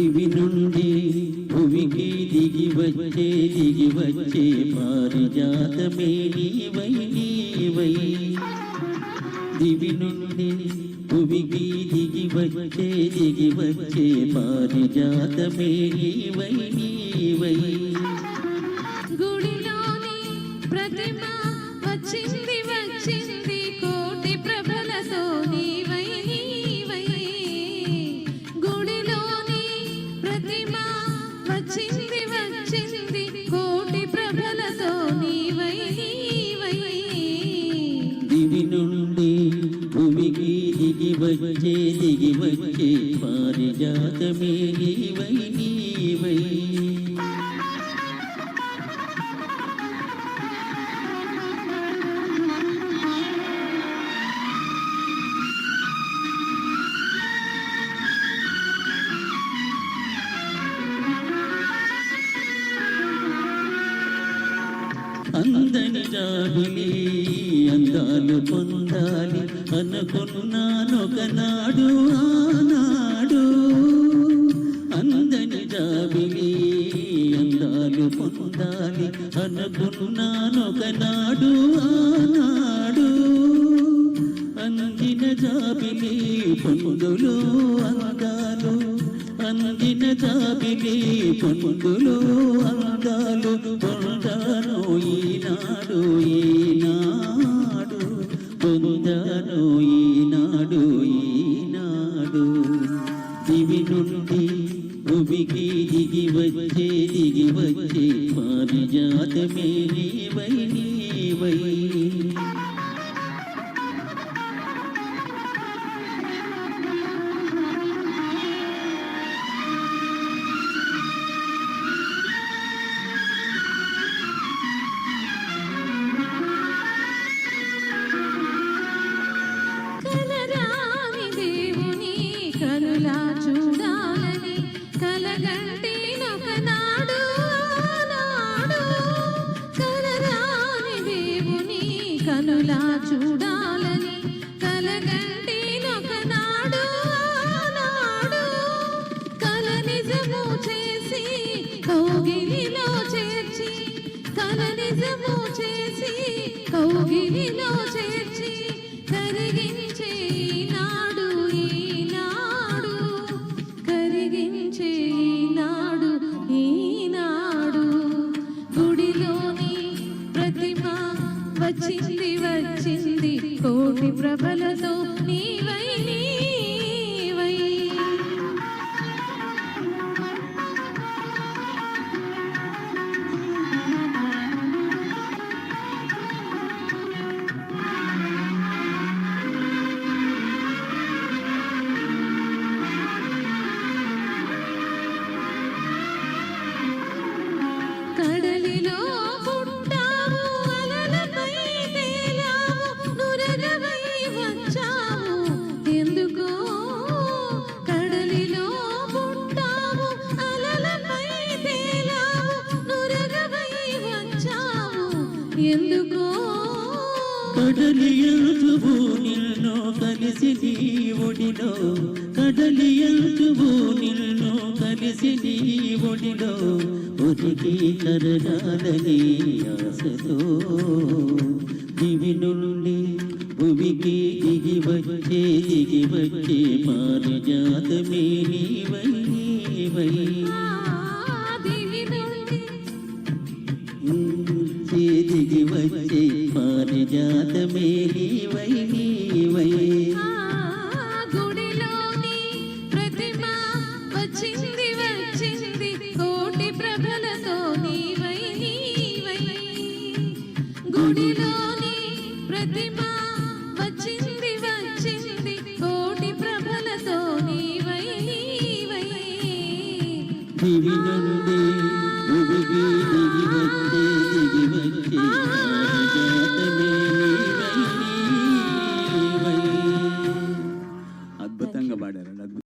దివి నుండి భువికి దిగి వచ్చే పారిజాతమే నీవై నీవై దివి నుండి భువికి దిగి వచ్చే పారిజాతమే నీవై నీవై గుడిలోని ప్రతిమ వచ్చింది వచ్చింది కోటి ప్రభలతో నీవై నీవై గుడిలోని ప్రతిమ వచ్చింది వచ్చింది కోటి ప్రభలతో నీవై నీవై దివి నుండి భూమికి దిగి వచ్చే పారిజాతమే నీవై నీవై అందని జాబిలి అందాలు పొందాలి అనుకున్నానొకనాడు ఆనాడు అందని జాబిలి అందాలు పొందాలి అనుకున్నానొకనాడు ఆనాడు అందిన జాబిలి పొందులు అందాలు అందిన జాబిలి పొందులు అందాలు పొందాను ఈనాడు ఈనాడు పొందాను ఈనాడు ఈనాడు దివి నుండి భూమికి దిగి వచ్చే పారిజాతమే నీవై నీవై కనులా చూడాలని కలగంటి ఒకనాడు నాడు కలరాని దేవుని కనులా చూడాలని కలగంటి ఒకనాడు నాడు కల నిజము చేసి కౌగిలిలో చేర్చి కల నిజము చేసి కౌగిలిలో చేర్చి కరిగించే ఈనాడు ఈనాడు కరిగించే ఈనాడు ఈనాడు గుడిలోని ప్రతిమ వచ్చింది వచ్చింది కోటి ప్రభలతో నీవై నీవై కడలిలో పుట్టావు అలలపై తేలావు నురగవై వచ్చావు ఎందుకో కడలిలో పుట్టావు అలలపై తేలావు నురగవై వచ్చావు ఎందుకో కడలి ఎలుతువు నిన్ను కలిసి నీ ఒడిలో కడలి ఎలుతువు నిన్ను కలిసి నీ ఒడిలో ఉరికి కరగాలని ఆశతో దివి నుండి భూమికి దిగి వచ్చే పారిజాతమే నీవై నీవై దిగి వచ్చే పారిజాతమే నీవై నీవై గుడిలోని ప్రతిమ వచ్చింది వచ్చింది కోటి ప్రభలతో నీవై నీవై గుడిలోని ప్రతిమ